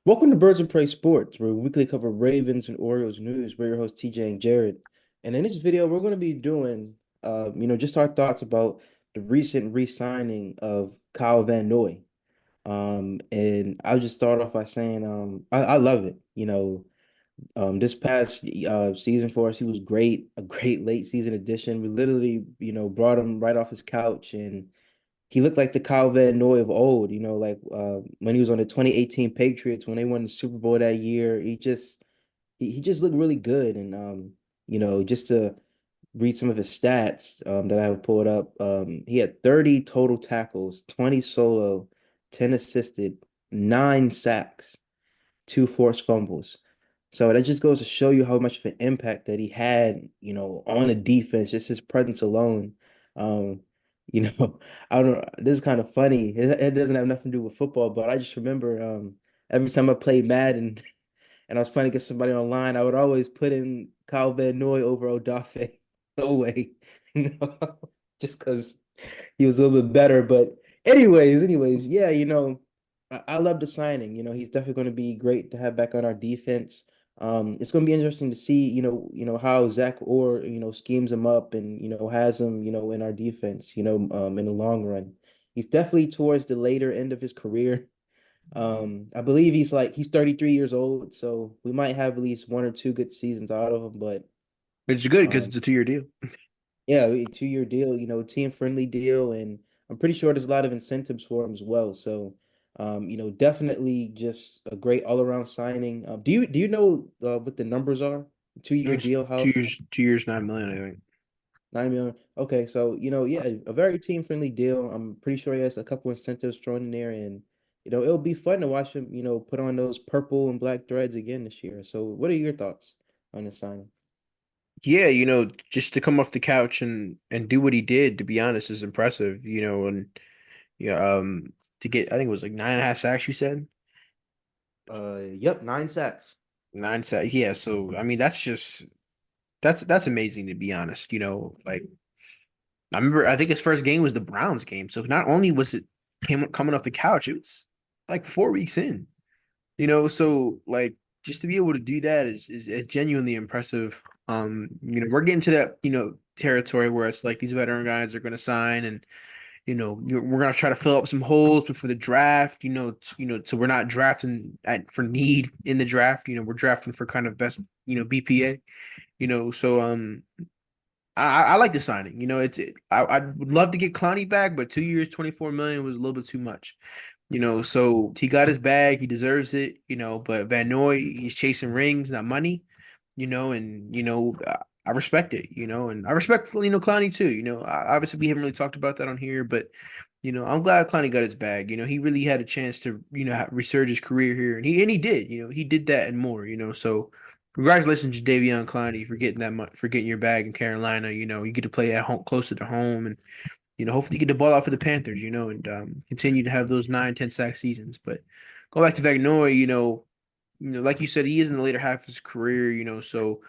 Welcome to Birds of Prey Sports, where we weekly cover Ravens and Orioles news. We're your hosts, TJ and Jared. And in this video, we're going to be doing, just our thoughts about the recent re-signing of Kyle Van Noy. And I'll just start off by saying, I love it. This past season for us, he was great, a great late season addition. We literally, brought him right off his couch and he looked like the Kyle Van Noy of old, when he was on the 2018 Patriots when they won the Super Bowl that year. He just looked really good. And just to read some of his stats that I have pulled up, he had 30 total tackles, 20 solo, 10 assisted, 9 sacks, 2 forced fumbles. So that just goes to show you how much of an impact that he had, on the defense, just his presence alone. Um, I don't know, this is kind of funny. It doesn't have nothing to do with football, but I just remember every time I played Madden and I was playing against somebody online, I would always put in Kyle Van Noy over Odafe. No way, you know, just because he was a little bit better. But anyways, yeah, I love the signing. He's definitely going to be great to have back on our defense. It's going to be interesting to see, how Zach Orr, schemes him up and, has him, in our defense, in the long run. He's definitely towards the later end of his career. I believe he's 33 years old, so we might have at least one or two good seasons out of him, but Which is good because um, it's a 2-year deal. yeah, a 2-year deal, team friendly deal, and I'm pretty sure there's a lot of incentives for him as well. So, definitely just a great all around signing. Do you know what the numbers are? 2-year It's deal, two how years, 2 years, 9 million, I think. 9 million. Okay, so yeah, a very team friendly deal. I'm pretty sure he has a couple incentives thrown in there, and it'll be fun to watch him, put on those purple and black threads again this year. So, what are your thoughts on the signing? Yeah, just to come off the couch and do what he did, to be honest, is impressive. And yeah, to get, I think it was like 9.5 sacks. You said Yep, 9 sacks. 9 sacks. Yeah, so I mean, that's amazing to be honest. Like I remember, I think his first game was the Browns game. So not only was it came coming off the couch, it was like 4 weeks in. So like just to be able to do that is genuinely impressive. We're getting to that, territory where it's like these veteran guys are going to sign, and we're going to try to fill up some holes before the draft. So we're not drafting for need in the draft. We're drafting for kind of best, BPA. So I like the signing. I would love to get Clowney back, but 2 years, 24 million was a little bit too much. So he got his bag, he deserves it. But Van Noy, he's chasing rings, not money. And I respect it. And I respect Clowney too. Obviously we haven't really talked about that on here, but I'm glad Clowney got his bag. He really had a chance to resurge his career here, and he did. He did that and more. So congratulations, Davion Clowney, for getting that for getting your bag in Carolina. You get to play at home, closer to home, and hopefully you get the ball out for the Panthers. And continue to have those 9, 10 sack seasons. But go back to Vagnoy, like you said, he is in the later half of his career. So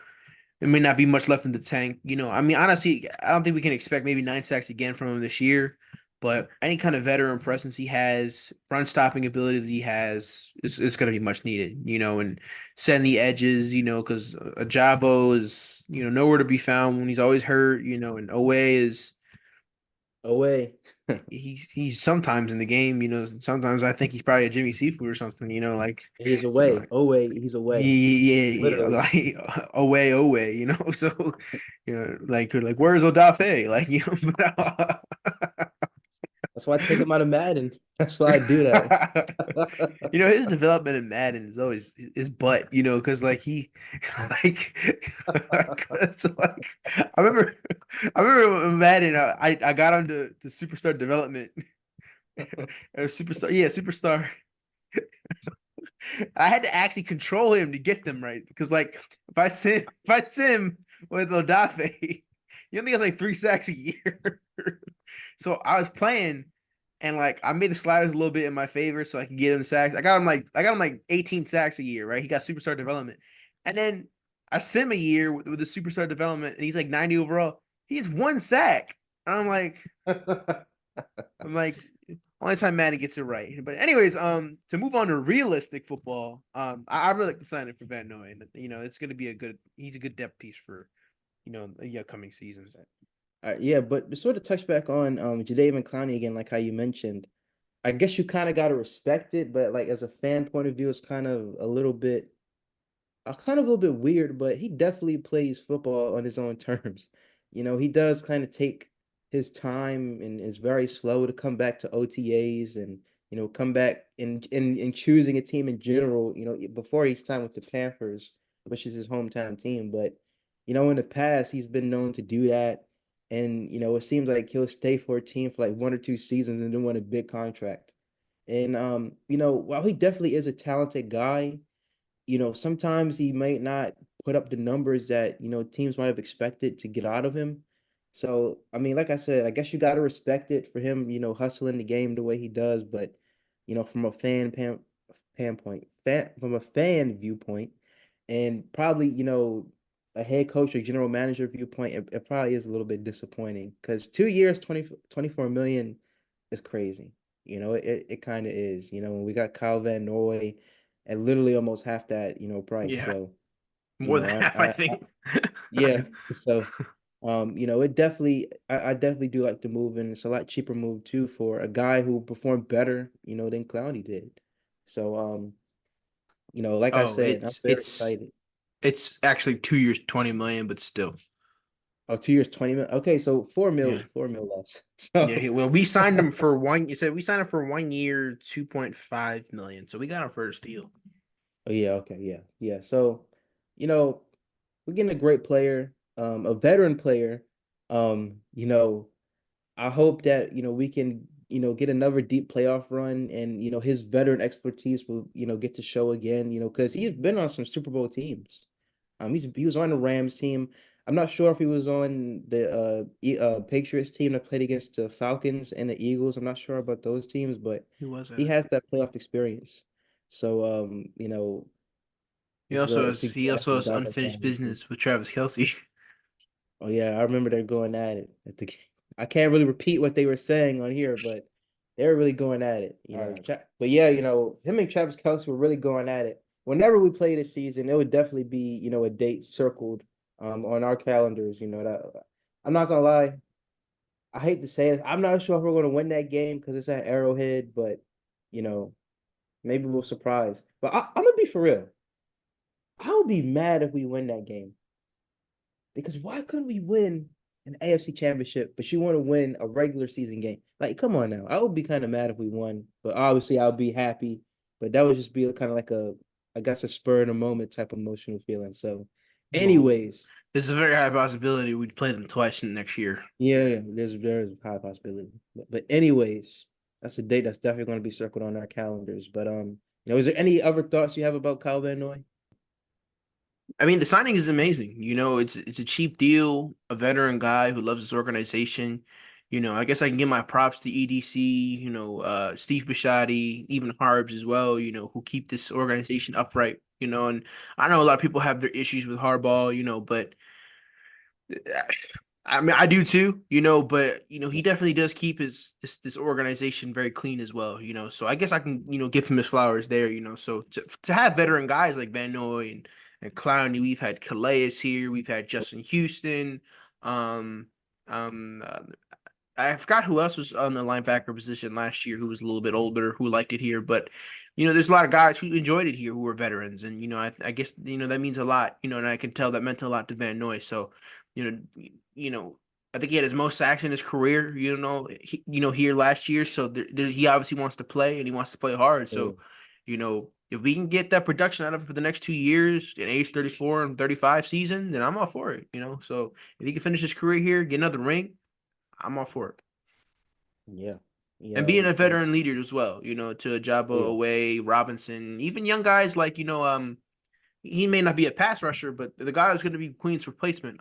it may not be much left in the tank. I mean, honestly, I don't think we can expect maybe 9 sacks again from him this year. But any kind of veteran presence he has, run stopping ability that he has, is going to be much needed. And setting the edges. Because Ajabo is nowhere to be found when he's always hurt. And Owe is Away. he's sometimes in the game. Sometimes I think he's probably a Jimmy Seafood or something. Like He's you know, away. Away. He's away. yeah, Literally. like away, So, like where's Odafe? But, That's why I take him out of Madden. That's why I do that. his development in Madden is always his butt, because like he, like, cause like I remember in Madden, I got onto the superstar development, or superstar, yeah, superstar. I had to actually control him to get them right because, like, if I sim with Odafe, he only has like 3 sacks a year. So I was playing, and like I made the sliders a little bit in my favor so I could get him sacks. I got him like 18 sacks a year, right? He got superstar development, and then I sim a year with the superstar development, and he's like 90 overall. He has 1 sack, and I'm like, Only time Maddie gets it right. But anyways, to move on to realistic football, I really like the signing for Van Noy, and it's going to be a good. He's a good depth piece for the upcoming seasons. Yeah, but to sort of touch back on Jadeveon Clowney again, like how you mentioned, I guess you kind of got to respect it, but like as a fan point of view, it's kind of a little bit kind of a little bit weird, but he definitely plays football on his own terms. He does kind of take his time and is very slow to come back to OTAs and come back in choosing a team in general. Before his time with the Panthers, which is his hometown team, but in the past he's been known to do that, and it seems like he'll stay for a team for like 1 or 2 seasons and then win a big contract. And while he definitely is a talented guy, sometimes he might not put up the numbers that, teams might have expected to get out of him. So, I mean, like I said, I guess you got to respect it for him, hustling the game the way he does. But, from a from a fan viewpoint, and probably, a head coach or general manager viewpoint, it probably is a little bit disappointing because 2 years, 24 million is crazy. It kind of is. When we got Kyle Van Noy at literally almost half that, price. Yeah, So, more than half, I I think. yeah. So, it definitely, I definitely do like the move, and it's a lot cheaper move too for a guy who performed better, than Clowney did. So, like I Oh, said, I'm it's very it's excited. it's actually 2 years, 20 million, but still. Oh, 2 years, 20 million. Okay, so 4 mil, Yeah. 4 mil less. Yeah, So, well, we signed him for one. You said we signed him for 1 year, 2.5 million. So we got him for a steal. oh yeah, okay, yeah, yeah. So, you know, we're getting a great player, a veteran player. You know, I hope that, we can, get another deep playoff run and, his veteran expertise will, get to show again, because he's been on some Super Bowl teams. He was on the Rams team. I'm not sure if he was on the Patriots team that played against the Falcons and the Eagles. I'm not sure about those teams, but He was he a. has that playoff experience. So it's a He good also having has guys like that unfinished on the team. business with Travis Kelsey. Oh yeah, I remember they're going at it at the. I can't really repeat what they were saying on here, but they were really going at it. But yeah, him and Travis Kelce were really going at it. Whenever we play this season, it would definitely be a date circled on our calendars. That I'm not gonna lie. I hate to say it. I'm not sure if we're gonna win that game because it's at Arrowhead, but you know maybe we'll surprise. But I'm gonna be for real. I would be mad if we win that game. Because why couldn't we win an AFC championship, but you want to win a regular season game? Like, come on now. I would be kind of mad if we won, but obviously I'll be happy. But that would just be kind of like I guess, a spur in the moment type of emotional feeling. So, Well, anyways, there's a very high possibility we'd play them twice in next year. yeah, there's a high possibility. But anyways, that's a date that's definitely going to be circled on our calendars. But is there any other thoughts you have about Kyle Van Noy? I mean, the signing is amazing. It's a cheap deal, a veteran guy who loves his organization. I guess I can give my props to EDC, Steve Bisciotti, even Harbs as well, who keep this organization upright, and I know a lot of people have their issues with Harbaugh, but I mean, I do too, but he definitely does keep this organization very clean as well, So I guess I can, give him his flowers there, So to have veteran guys like Van Noy and Clowney, we've had Calais here, we've had Justin Houston, um, um, uh, I forgot who else was on the linebacker position last year who was a little bit older who liked it here, but there's a lot of guys who enjoyed it here who were veterans, and I guess that means a lot, and I can tell that meant a lot to Van Noy. So, you know, I think he had his most sacks in his career, here last year. So he obviously wants to play and he wants to play hard. Yeah, So, if we can get that production out of him for the next 2 years, in age 34 and 35 season, then I'm all for it. So if he can finish his career here, get another ring. I'm all for it. yeah, And yeah, being a and veteran leader as well, to Jabba oh yeah. Away, Robinson, even young guys like, he may not be a pass rusher, but the guy who's going to be Queen's replacement,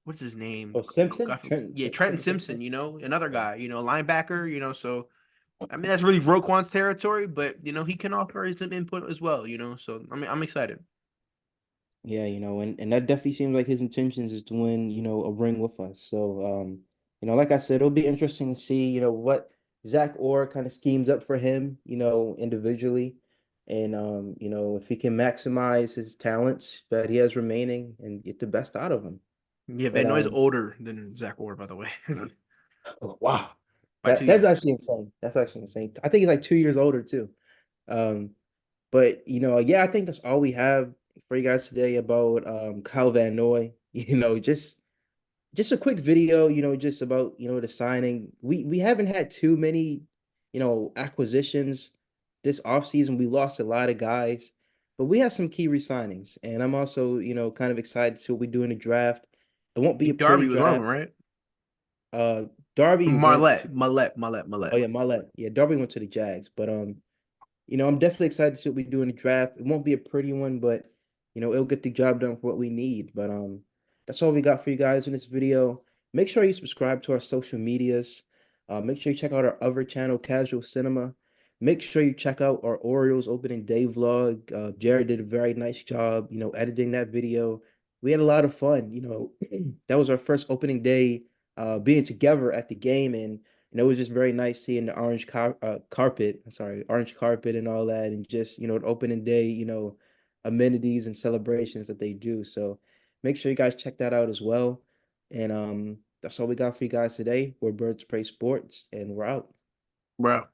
what's his name? Oh, Simpson, God, yeah, Trenton Trenton Simpson, Simpson. another Yeah. guy, linebacker, so I mean that's really Roquan's territory, but he can offer some input as well, so I mean I'm excited. Yeah, and that definitely seems like his intentions is to win, a ring with us. So, Like I said, it'll be interesting to see, what Zach Orr kind of schemes up for him, individually. And if he can maximize his talents that he has remaining and get the best out of him. Yeah, But Van Noy's older than Zach Orr, by the way, oh, wow. by That two that's years. actually insane. That's actually insane. I think he's like 2 years older too. Um, but yeah, I think that's all we have for you guys today about Kyle Van Noy. Just a quick video, just about, the signing. We haven't had too many, acquisitions this offseason. We lost a lot of guys, but we have some key re-signings. And I'm also, kind of excited to see what we do in the draft. It won't I be a think pretty Darby was one of draft. them, right? Uh Darby went to Marlette. oh yeah, Marlette. Yeah, Darby went to the Jags. But I'm definitely excited to see what we do in the draft. It won't be a pretty one, but it'll get the job done for what we need. But that's all we got for you guys in this video. Make sure you subscribe to our social medias. Make sure you check out our other channel, Casual Cinema. Make sure you check out our Orioles opening day vlog. Jared did a very nice job, editing that video. We had a lot of fun. That was our first opening day being together at the game, and it was just very nice seeing the carpet, sorry, orange carpet and all that, and just, the opening day, amenities and celebrations that they do. So make sure you guys check that out as well. And that's all we got for you guys today. We're Birds Play Sports, and we're out. Bro.